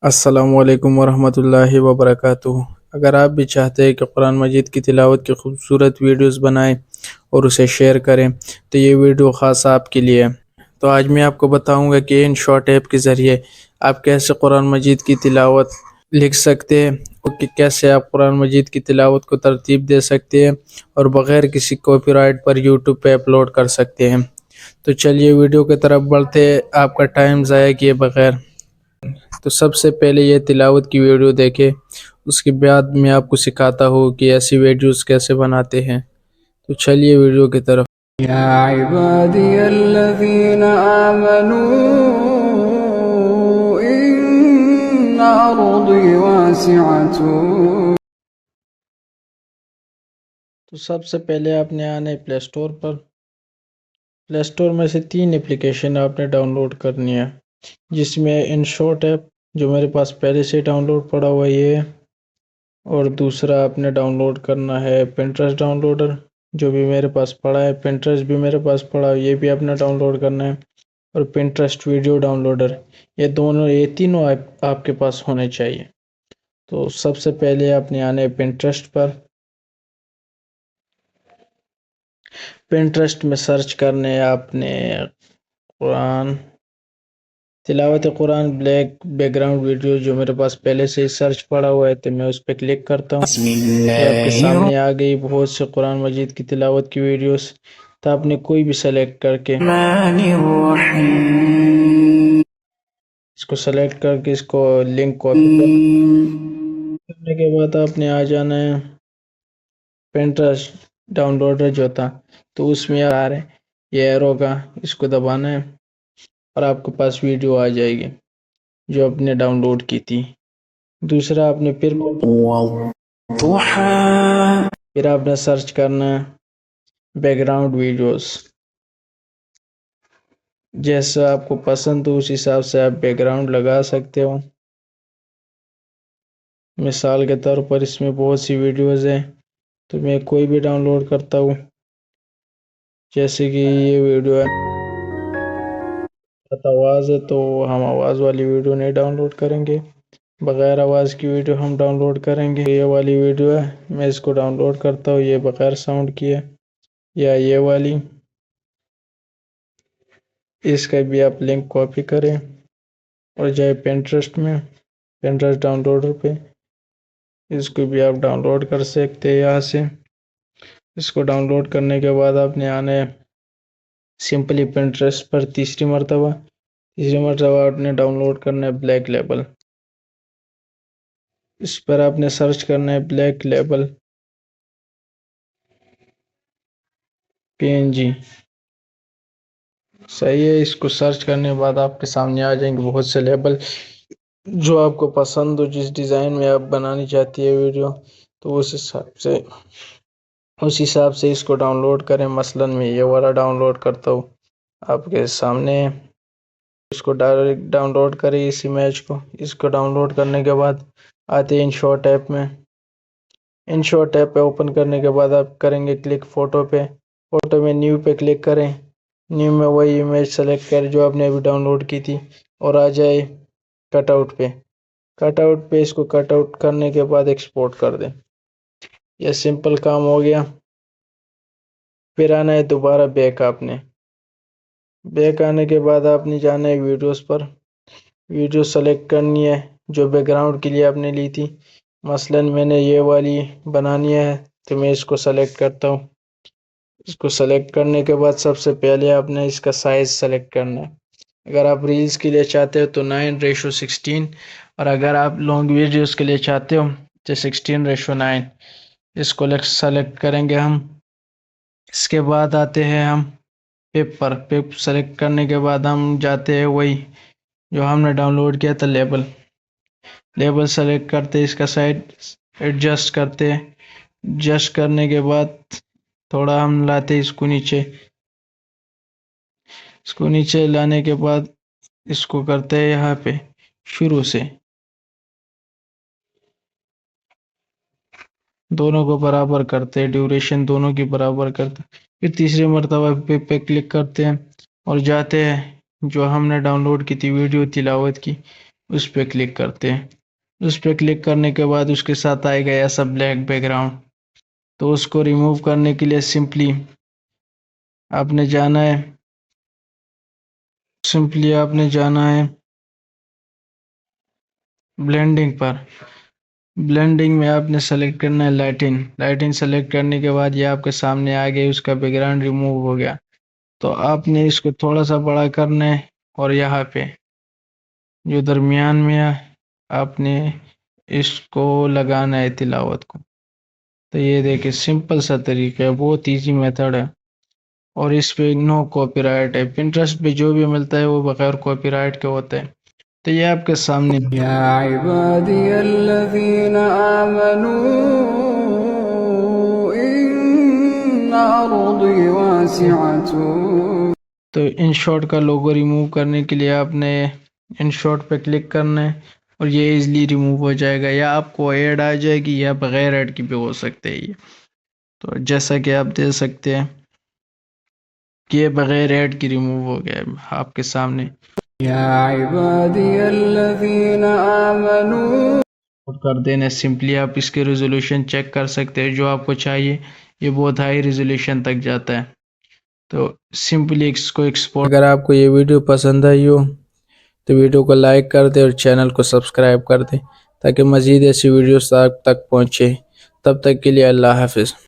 السلام علیکم ورحمۃ اللہ وبرکاتہ۔ اگر آپ بھی چاہتے ہیں کہ قرآن مجید کی تلاوت کی خوبصورت ویڈیوز بنائیں اور اسے شیئر کریں تو یہ ویڈیو خاص آپ کے لیے ہے۔ تو آج میں آپ کو بتاؤں گا کہ ان شارٹ ایپ کے ذریعے آپ کیسے قرآن مجید کی تلاوت لکھ سکتے ہیں اور کہ کیسے آپ قرآن مجید کی تلاوت کو ترتیب دے سکتے ہیں اور بغیر کسی کاپی رائٹ پر یوٹیوب پہ اپلوڈ کر سکتے ہیں۔ تو چلیے ویڈیو کی طرف بڑھتے ہیں آپ کا ٹائم ضائع کیے بغیر۔ تو سب سے پہلے یہ تلاوت کی ویڈیو دیکھیں، اس کے بعد میں آپ کو سکھاتا ہوں کہ ایسی ویڈیوز کیسے بناتے ہیں۔ تو چلیے ویڈیو کی طرف۔ يا عبادي الذين آمنوا إن أرضي واسعة۔ تو سب سے پہلے آپ نے آنا ہے پلے اسٹور پر۔ پلے اسٹور میں سے 3 اپلیکیشن آپ نے ڈاؤن لوڈ کرنی ہے، جس میں ان شارٹ ایپ جو میرے پاس پہلے سے ڈاؤن لوڈ پڑا ہوا یہ ہے، اور دوسرا آپ نے ڈاؤن لوڈ کرنا ہے پنٹرسٹ ڈاؤن لوڈر جو بھی میرے پاس پڑا ہے، پنٹرسٹ بھی میرے پاس پڑا ہے، یہ بھی آپ نے ڈاؤن لوڈ کرنا ہے، اور پنٹرسٹ ویڈیو ڈاؤن لوڈر، یہ تینوں آپ کے پاس ہونے چاہیے۔ تو سب سے پہلے آپ نے آنا ہے پنٹرسٹ پر۔ پنٹرسٹ میں سرچ کرنے آپ نے قرآن تلاوت قرآن بیک گراؤنڈ ویڈیو جو میرے پاس پہلے سے ہی سرچ پڑا ہوا ہے، تو میں اس پہ کلک کرتا ہوں۔ یہ آپ کے سامنے آ گئی بہت سے قرآن مجید کی تلاوت کی ویڈیوز، تو آپ نے کوئی بھی سلیکٹ کر کے اس کو سلیکٹ کر کے اس کو لنک کاپی کرنے کے بعد آپ نے آ جانا ہے پنٹرسٹ ڈاؤن لوڈر جو تھا، تو اس میں آ رہے یہ ایرو کا، اس کو دبانا ہے اور آپ کے پاس ویڈیو آ جائے گی جو آپ نے ڈاؤن لوڈ کی تھی۔ دوسرا آپ نے پھر آپ نے سرچ کرنا ہے بیک گراؤنڈ ویڈیوز، جیسا آپ کو پسند ہو اس حساب سے آپ بیک گراؤنڈ لگا سکتے ہو۔ مثال کے طور پر اس میں بہت سی ویڈیوز ہیں، تو میں کوئی بھی ڈاؤن لوڈ کرتا ہوں، جیسے کہ یہ ویڈیو ہے آواز ہے، تو ہم آواز والی ویڈیو نہیں ڈاؤن لوڈ کریں گے، بغیر آواز کی ویڈیو ہم ڈاؤن لوڈ کریں گے۔ یہ والی ویڈیو ہے، میں اس کو ڈاؤن لوڈ کرتا ہوں، یہ بغیر ساؤنڈ کی ہے، یا یہ والی، اس کا بھی آپ لنک کاپی کریں اور جائے پنٹرسٹ میں، پنٹرسٹ ڈاؤن لوڈر پہ، اس کو بھی آپ ڈاؤن لوڈ کر سکتے ہیں یہاں سے۔ اس کو ڈاؤن لوڈ کرنے کے بعد آپ نے آنا ہے سمپلی پنٹرسٹ پر تیسری مرتبہ آپ نے ڈاؤن لوڈ کرنا ہے بلیک لیبل، اس پر آپ نے سرچ کرنا ہے بلیک لیبل PNG، صحیح ہے۔ اس کو سرچ کرنے کے بعد آپ کے سامنے آ جائیں گے بہت سے لیبل جو آپ کو پسند ہو، جس ڈیزائن میں آپ بنانی چاہتی ہے ویڈیو، تو اس حساب سے اس کو ڈاؤن لوڈ کریں۔ مثلا میں یہ والا ڈاؤن لوڈ کرتا ہوں، آپ کے سامنے اس کو ڈائریکٹ ڈاؤن لوڈ کریں اس امیج کو۔ اس کو ڈاؤن لوڈ کرنے کے بعد آتے ہیں ان شارٹ ایپ میں، ان شارٹ ایپ پہ اوپن کرنے کے بعد آپ کریں گے کلک فوٹو پہ، فوٹو میں نیو پہ کلک کریں، نیو میں وہی امیج سلیکٹ کریں جو آپ نے ابھی ڈاؤن لوڈ کی تھی، اور آ جائے کٹ آؤٹ پہ، کٹ آؤٹ پہ اس کو کٹ آؤٹ کرنے کے بعد ایکسپورٹ کر دیں۔ یہ سمپل کام ہو گیا۔ پھر آنا ہے دوبارہ بیک، آپ نے بیک آنے کے بعد آپ نے جانا ہے ویڈیوز پر، ویڈیو سلیکٹ کرنی ہے جو بیک گراؤنڈ کے لیے آپ نے لی تھی۔ مثلا میں نے یہ والی بنانی ہے، تو میں اس کو سلیکٹ کرتا ہوں۔ اس کو سلیکٹ کرنے کے بعد سب سے پہلے آپ نے اس کا سائز سلیکٹ کرنا ہے۔ اگر آپ ریلز کے لیے چاہتے ہو تو 9:16، اور اگر آپ لانگ ویڈیوز کے لیے چاہتے ہو تو 16:9، اس کو سلیکٹ کریں گے ہم۔ اس کے بعد آتے ہیں ہم پیپ سلیکٹ کرنے کے بعد ہم جاتے ہیں وہی جو ہم نے ڈاؤن لوڈ کیا تھا لیبل سلیکٹ کرتے، اس کا سائز ایڈجسٹ کرتے، ایڈجسٹ کرنے کے بعد تھوڑا ہم لاتے اس کو نیچے لانے کے بعد اس کو کرتے ہیں یہاں پہ شروع سے، دونوں کو برابر کرتے، ڈیوریشن دونوں کی برابر کرتے، پھر تیسری مرتبہ پہ کلک کرتے ہیں اور جاتے ہیں جو ہم نے ڈاؤن لوڈ کی تھی ویڈیو تلاوت کی، اس پہ کلک کرتے ہیں. اس پہ کلک کرنے کے بعد اس کے ساتھ آئے گا ایسا بلیک بیک گراؤنڈ. تو اس کو ریموو کرنے کے لیے سمپلی آپ نے جانا ہے بلینڈنگ پر. بلینڈنگ میں آپ نے سلیکٹ کرنا ہے لائٹن سلیکٹ کرنے کے بعد یہ آپ کے سامنے آ گئی, اس کا بیک گراؤنڈ ریموو ہو گیا. تو آپ نے اس کو تھوڑا سا بڑا کرنا ہے اور یہاں پہ جو درمیان میں آپ نے اس کو لگانا ہے تلاوت کو. تو یہ دیکھیں سمپل سا طریقہ ہے, بہت ایزی میتھڈ ہے, اور اس پہ نو کاپی رائٹ ہے. پنٹرسٹ پہ جو بھی ملتا ہے وہ بغیر کاپی رائٹ کے ہوتے ہیں. تو یہ آپ کے سامنے يا عبادي الذين آمنوا إن أرضي واسعة. تو ان شارٹ کا لوگو ریموو کرنے کے لیے آپ نے ان شارٹ پہ کلک کرنا ہے اور یہ ایزلی ریموو ہو جائے گا, یا آپ کو ایڈ آ جائے گی یا بغیر ایڈ کی بھی ہو سکتے ہیں یہ. تو جیسا کہ آپ دیکھ سکتے ہیں کہ یہ بغیر ایڈ کی ریموو ہو گیا ہے آپ کے سامنے. يا عبادي الذين آمنوا کر دینا سمپلی آپ اس کے ریزولوشن چیک کر سکتے ہیں جو آپ کو چاہیے. یہ بہت ہائی ریزولوشن تک جاتا ہے. تو سمپلی اس کو ایکسپورٹ. اگر آپ کو یہ ویڈیو پسند آئی ہو تو ویڈیو کو لائک کر دیں اور چینل کو سبسکرائب کر دیں تاکہ مزید ایسی ویڈیوز آپ تک پہنچے. تب تک کے لیے اللہ حافظ.